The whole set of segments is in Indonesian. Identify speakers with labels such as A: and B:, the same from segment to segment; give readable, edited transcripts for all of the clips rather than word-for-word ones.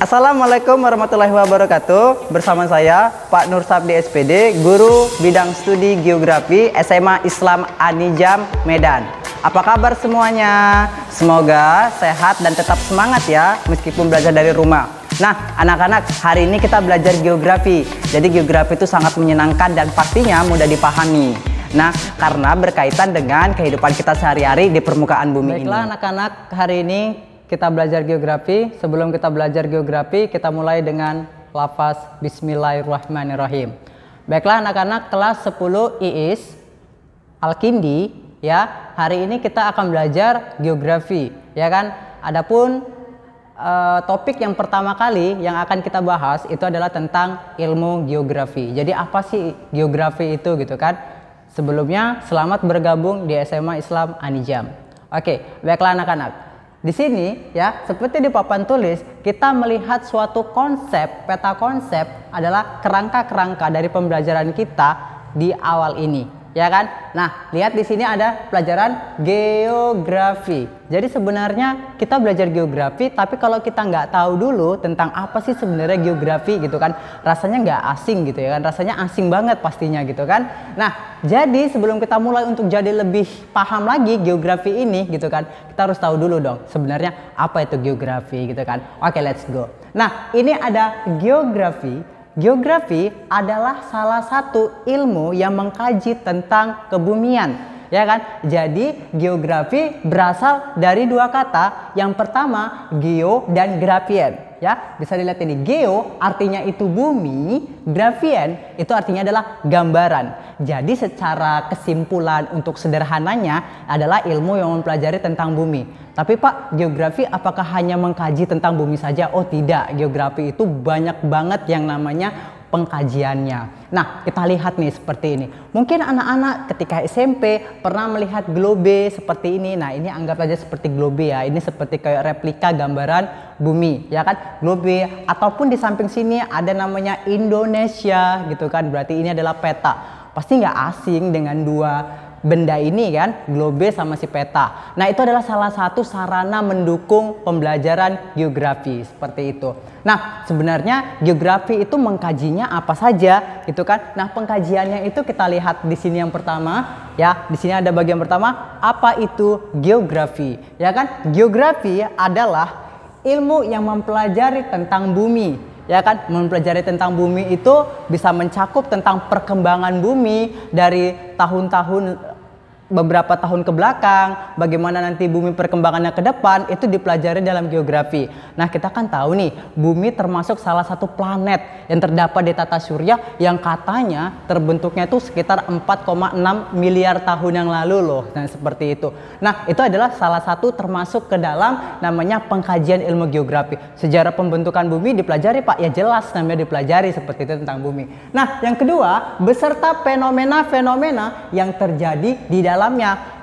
A: Assalamualaikum warahmatullahi wabarakatuh. Bersama saya Pak Nur Sabdi SPD, Guru Bidang Studi Geografi SMA Islam Anijam Medan. Apa kabar semuanya? Semoga sehat dan tetap semangat ya meskipun belajar dari rumah. Nah anak-anak, hari ini kita belajar geografi. Jadi geografi itu sangat menyenangkan dan pastinya mudah dipahami. Nah, karena berkaitan dengan kehidupan kita sehari-hari di permukaan bumi ini. Baiklah anak-anak, hari ini kita belajar geografi. Sebelum kita belajar geografi, kita mulai dengan lafaz Bismillahirrahmanirrahim. Baiklah anak-anak kelas 10 IIS Al-Kindi ya. Hari ini kita akan belajar geografi, ya kan? Adapun topik yang pertama kali yang akan kita bahas itu adalah tentang ilmu geografi. Jadi apa sih geografi itu gitu kan? Sebelumnya selamat bergabung di SMA Islam Anijam. Oke, baiklah anak-anak. Di sini ya, seperti di papan tulis, kita melihat suatu konsep, peta konsep adalah kerangka-kerangka dari pembelajaran kita di awal ini. Ya kan? Nah, lihat di sini ada pelajaran geografi. Jadi sebenarnya kita belajar geografi, tapi kalau kita nggak tahu dulu tentang apa sih sebenarnya geografi gitu kan, rasanya nggak asing gitu ya kan, rasanya asing banget pastinya gitu kan. Nah, jadi sebelum kita mulai untuk jadi lebih paham lagi geografi ini gitu kan, kita harus tahu dulu dong sebenarnya apa itu geografi gitu kan. Oke, let's go. Nah, ini ada geografi. Geografi adalah salah satu ilmu yang mengkaji tentang kebumian, ya kan? Jadi geografi berasal dari dua kata. Yang pertama geo dan grafien, ya. Bisa dilihat ini, geo artinya itu bumi, grafien itu artinya adalah gambaran. Jadi secara kesimpulan untuk sederhananya adalah ilmu yang mempelajari tentang bumi. Tapi Pak, geografi apakah hanya mengkaji tentang bumi saja? Oh tidak, geografi itu banyak banget yang namanya pengkajiannya. Nah, kita lihat nih seperti ini. Mungkin anak-anak ketika SMP pernah melihat globe seperti ini. Nah, ini anggap aja seperti globe ya. Ini seperti kayak replika gambaran bumi, ya kan? Globe, ataupun di samping sini ada namanya Indonesia gitu kan. Berarti ini adalah peta. Pasti nggak asing dengan dua benda ini kan, globe sama si peta. Nah, itu adalah salah satu sarana mendukung pembelajaran geografi seperti itu. Nah, sebenarnya geografi itu mengkajinya apa saja gitu kan. Nah, pengkajiannya itu kita lihat di sini yang pertama ya. Di sini ada bagian pertama, apa itu geografi? Ya kan? Geografi adalah ilmu yang mempelajari tentang bumi. Ya kan, mempelajari tentang bumi itu bisa mencakup tentang perkembangan bumi dari tahun-tahun beberapa tahun ke belakang, bagaimana nanti bumi perkembangannya ke depan, itu dipelajari dalam geografi. Nah, kita kan tahu nih, bumi termasuk salah satu planet yang terdapat di tata surya yang katanya terbentuknya itu sekitar 4,6 miliar tahun yang lalu loh. Nah, seperti itu. Nah, itu adalah salah satu termasuk ke dalam namanya pengkajian ilmu geografi. Sejarah pembentukan bumi dipelajari Pak, ya jelas namanya dipelajari seperti itu tentang bumi. Nah, yang kedua, beserta fenomena-fenomena yang terjadi di dalamnya.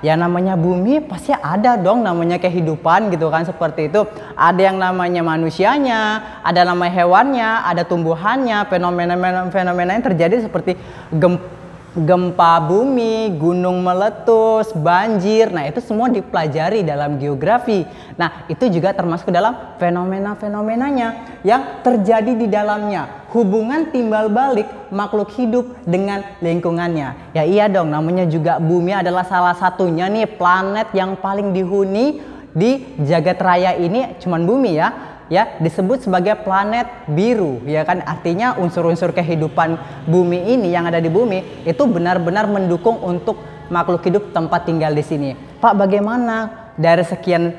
A: Ya namanya bumi pasti ada dong namanya kehidupan gitu kan, seperti itu. Ada yang namanya manusianya, ada namanya hewannya, ada tumbuhannya, fenomena yang terjadi seperti gempa bumi, gunung meletus, banjir. Nah, itu semua dipelajari dalam geografi. Nah, itu juga termasuk dalam fenomena-fenomenanya yang terjadi di dalamnya. Hubungan timbal balik makhluk hidup dengan lingkungannya. Ya iya dong, namanya juga bumi adalah salah satunya nih planet yang paling dihuni di jagat raya ini, cuman bumi ya. Ya, disebut sebagai planet biru, ya kan, artinya unsur-unsur kehidupan bumi ini yang ada di bumi itu benar-benar mendukung untuk makhluk hidup tempat tinggal di sini. Pak, bagaimana dari sekian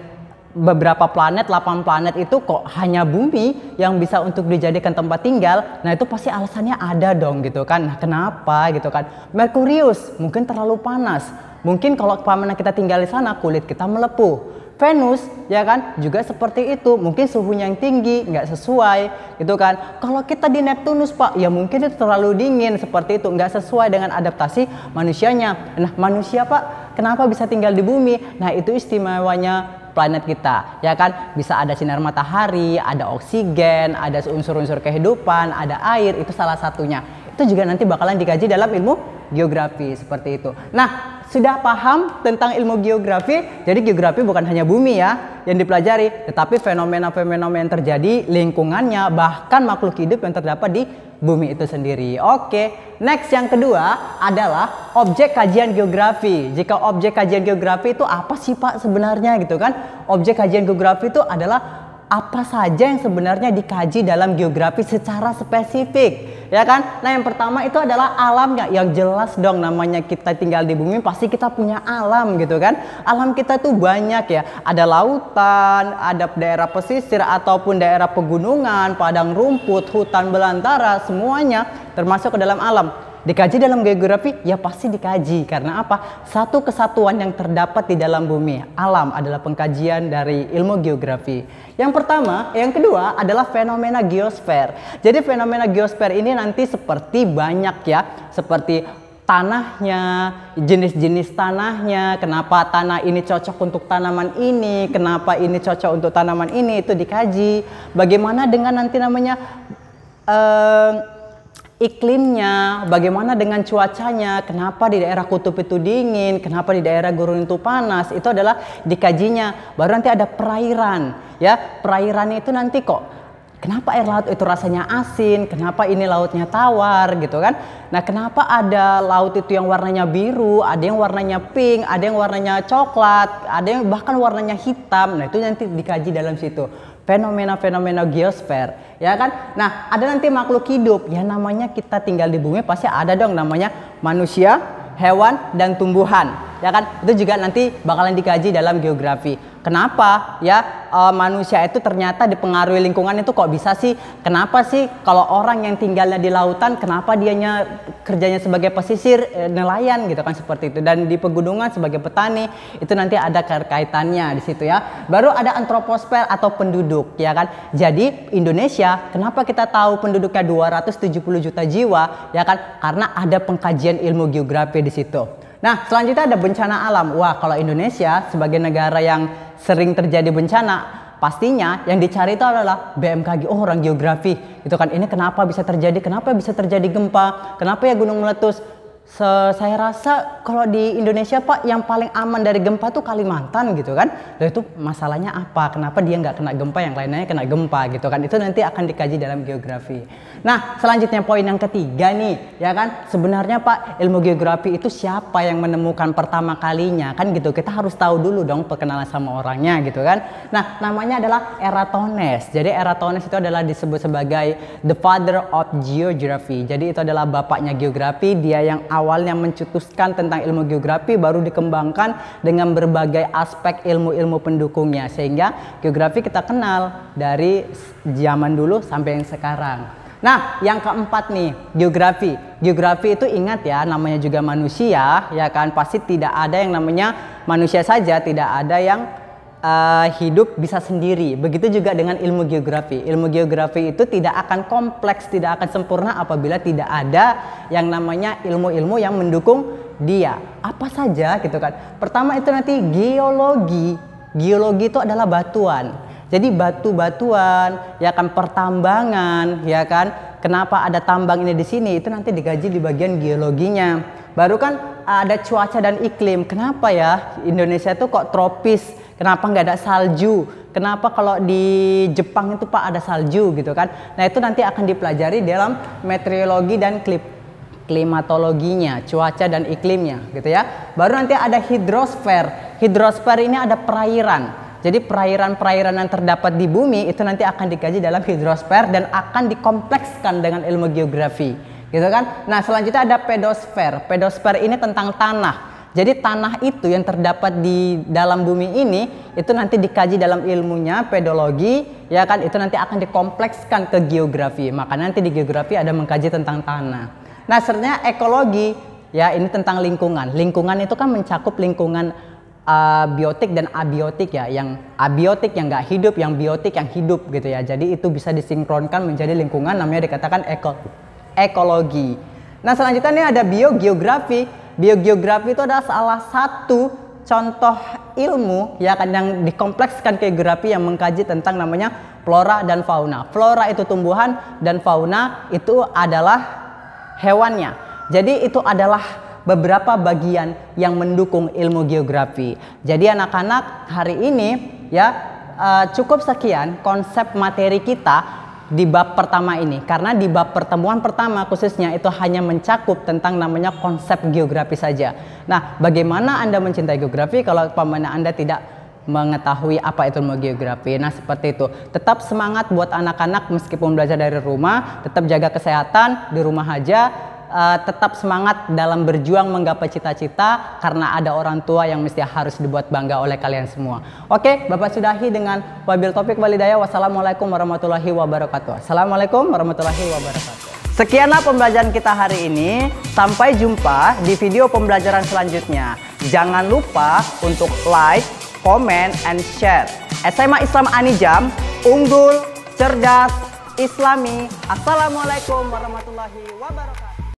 A: beberapa planet, 8 planet itu kok hanya bumi yang bisa untuk dijadikan tempat tinggal? Nah, itu pasti alasannya ada dong gitu kan. Nah, kenapa gitu kan? Merkurius mungkin terlalu panas. Mungkin kalau kemana kita tinggal di sana kulit kita melepuh. Venus ya kan juga seperti itu, mungkin suhunya yang tinggi nggak sesuai gitu kan. Kalau kita di Neptunus Pak, ya mungkin itu terlalu dingin seperti itu, nggak sesuai dengan adaptasi manusianya. Nah, manusia Pak kenapa bisa tinggal di bumi? Nah, itu istimewanya planet kita ya kan, bisa ada sinar matahari, ada oksigen, ada unsur-unsur kehidupan, ada air, itu salah satunya. Itu juga nanti bakalan dikaji dalam ilmu geografi seperti itu. Nah, sudah paham tentang ilmu geografi, jadi geografi bukan hanya bumi ya yang dipelajari, tetapi fenomena-fenomena yang terjadi, lingkungannya, bahkan makhluk hidup yang terdapat di bumi itu sendiri. Oke, next yang kedua adalah objek kajian geografi. Jika objek kajian geografi itu apa sih Pak sebenarnya gitu kan? Objek kajian geografi itu adalah apa saja yang sebenarnya dikaji dalam geografi secara spesifik, ya kan? Nah, yang pertama itu adalah alamnya. Yang jelas dong, namanya kita tinggal di bumi pasti kita punya alam gitu kan. Alam kita tuh banyak ya. Ada lautan, ada daerah pesisir ataupun daerah pegunungan, padang rumput, hutan belantara, semuanya termasuk ke dalam alam. Dikaji dalam geografi? Ya pasti dikaji. Karena apa? Satu kesatuan yang terdapat di dalam bumi. Alam adalah pengkajian dari ilmu geografi. Yang pertama, yang kedua adalah fenomena geosfer. Jadi fenomena geosfer ini nanti seperti banyak ya. Seperti tanahnya, jenis-jenis tanahnya, kenapa tanah ini cocok untuk tanaman ini, kenapa ini cocok untuk tanaman ini, itu dikaji. Bagaimana dengan nanti namanya iklimnya, bagaimana dengan cuacanya, kenapa di daerah kutub itu dingin, kenapa di daerah gurun itu panas, itu adalah dikajinya. Baru nanti ada perairan, ya perairannya itu nanti kok kenapa air laut itu rasanya asin, kenapa ini lautnya tawar gitu kan. Nah, kenapa ada laut itu yang warnanya biru, ada yang warnanya pink, ada yang warnanya coklat, ada yang bahkan warnanya hitam. Nah, itu nanti dikaji dalam situ. Fenomena-fenomena geosfer, ya kan? Nah, ada nanti makhluk hidup, ya namanya kita tinggal di bumi pasti ada dong namanya manusia, hewan, dan tumbuhan, ya kan? Itu juga nanti bakalan dikaji dalam geografi. Kenapa ya manusia itu ternyata dipengaruhi lingkungan itu kok bisa sih? Kenapa sih kalau orang yang tinggalnya di lautan, kenapa dianya kerjanya sebagai pesisir, nelayan gitu kan, seperti itu. Dan di pegunungan sebagai petani, itu nanti ada kaitannya di situ ya. Baru ada antroposfer atau penduduk, ya kan. Jadi Indonesia, kenapa kita tahu penduduknya 270 juta jiwa, ya kan? Karena ada pengkajian ilmu geografi di situ. Nah, selanjutnya ada bencana alam. Wah, kalau Indonesia sebagai negara yang sering terjadi bencana, pastinya yang dicari itu adalah BMKG. Oh, orang geografi itu kan, ini kenapa bisa terjadi, kenapa bisa terjadi gempa, kenapa ya gunung meletus. Saya rasa kalau di Indonesia Pak, yang paling aman dari gempa tuh Kalimantan gitu kan. Lalu itu masalahnya apa? Kenapa dia nggak kena gempa, yang lainnya kena gempa gitu kan. Itu nanti akan dikaji dalam geografi. Nah, selanjutnya poin yang ketiga nih, ya kan. Sebenarnya Pak, ilmu geografi itu siapa yang menemukan pertama kalinya kan gitu. Kita harus tahu dulu dong perkenalan sama orangnya gitu kan. Nah, namanya adalah Eratosthenes. Jadi Eratosthenes itu adalah disebut sebagai the father of geography. Jadi itu adalah bapaknya geografi. Dia yang awalnya mencetuskan tentang ilmu geografi, baru dikembangkan dengan berbagai aspek ilmu-ilmu pendukungnya, sehingga geografi kita kenal dari zaman dulu sampai yang sekarang. Nah, yang keempat nih, geografi. Geografi itu ingat ya, namanya juga manusia, ya kan, pasti tidak ada yang namanya manusia saja, tidak ada yang hidup bisa sendiri. Begitu juga dengan ilmu geografi. Ilmu geografi itu tidak akan kompleks, tidak akan sempurna apabila tidak ada yang namanya ilmu-ilmu yang mendukung dia. Apa saja gitu kan. Pertama itu nanti geologi. Geologi itu adalah batuan. Jadi batu-batuan, ya kan, pertambangan, ya kan. Kenapa ada tambang ini di sini? Itu nanti digaji di bagian geologinya. Baru kan ada cuaca dan iklim. Kenapa ya Indonesia tuh kok tropis? Kenapa nggak ada salju? Kenapa kalau di Jepang itu Pak ada salju gitu kan? Nah, itu nanti akan dipelajari dalam meteorologi dan klimatologinya, cuaca dan iklimnya gitu ya. Baru nanti ada hidrosfer. Hidrosfer ini ada perairan. Jadi perairan-perairan yang terdapat di bumi itu nanti akan dikaji dalam hidrosfer dan akan dikomplekskan dengan ilmu geografi. Gitu kan? Nah, selanjutnya ada pedosfer. Pedosfer ini tentang tanah. Jadi tanah itu yang terdapat di dalam bumi ini itu nanti dikaji dalam ilmunya pedologi, ya kan, itu nanti akan dikomplekskan ke geografi. Maka nanti di geografi ada mengkaji tentang tanah. Nah, selanjutnya ekologi, ya ini tentang lingkungan. Lingkungan itu kan mencakup lingkungan biotik dan abiotik ya. Yang abiotik yang nggak hidup, yang biotik yang hidup gitu ya. Jadi itu bisa disinkronkan menjadi lingkungan, namanya dikatakan ekologi. Nah, selanjutnya ini ada biogeografi. Biogeografi itu adalah salah satu contoh ilmu ya kan yang dikomplekskan ke geografi yang mengkaji tentang namanya flora dan fauna. Flora itu tumbuhan dan fauna itu adalah hewannya. Jadi itu adalah beberapa bagian yang mendukung ilmu geografi. Jadi anak-anak, hari ini ya cukup sekian konsep materi kita di bab pertama ini, karena di bab pertemuan pertama khususnya itu hanya mencakup tentang namanya konsep geografi saja. Nah, bagaimana Anda mencintai geografi kalau umpamanya Anda tidak mengetahui apa itu ilmu geografi? Nah, seperti itu. Tetap semangat buat anak-anak meskipun belajar dari rumah, tetap jaga kesehatan di rumah aja. Tetap semangat dalam berjuang menggapai cita-cita, karena ada orang tua yang mesti harus dibuat bangga oleh kalian semua. Oke, Bapak sudahi dengan wabil topik walidayah. Wassalamualaikum warahmatullahi wabarakatuh. Assalamualaikum warahmatullahi wabarakatuh. Sekianlah pembelajaran kita hari ini. Sampai jumpa di video pembelajaran selanjutnya. Jangan lupa untuk like, comment, and share. SMA Islam Anijam, unggul, cerdas, Islami. Assalamualaikum warahmatullahi wabarakatuh.